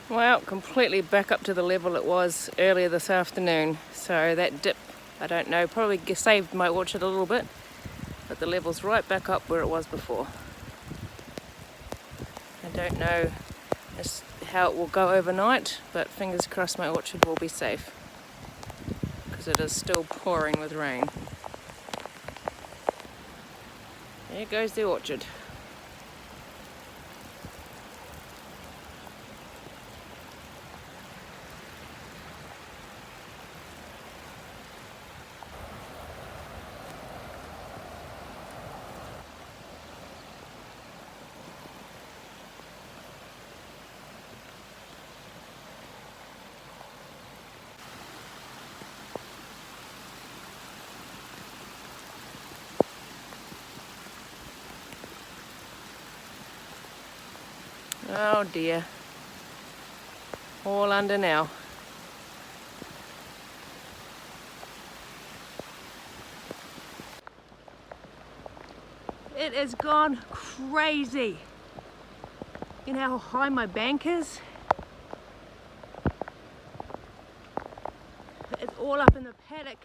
Well, completely back up to the level it was earlier this afternoon. So that dip, I don't know, probably saved my orchard a little bit, but the level's right back up where it was before. I don't know how it will go overnight, but fingers crossed my orchard will be safe, because it is still pouring with rain. There goes the orchard. Oh dear, all under now. It has gone crazy. You know how high my bank is? It's all up in the paddock.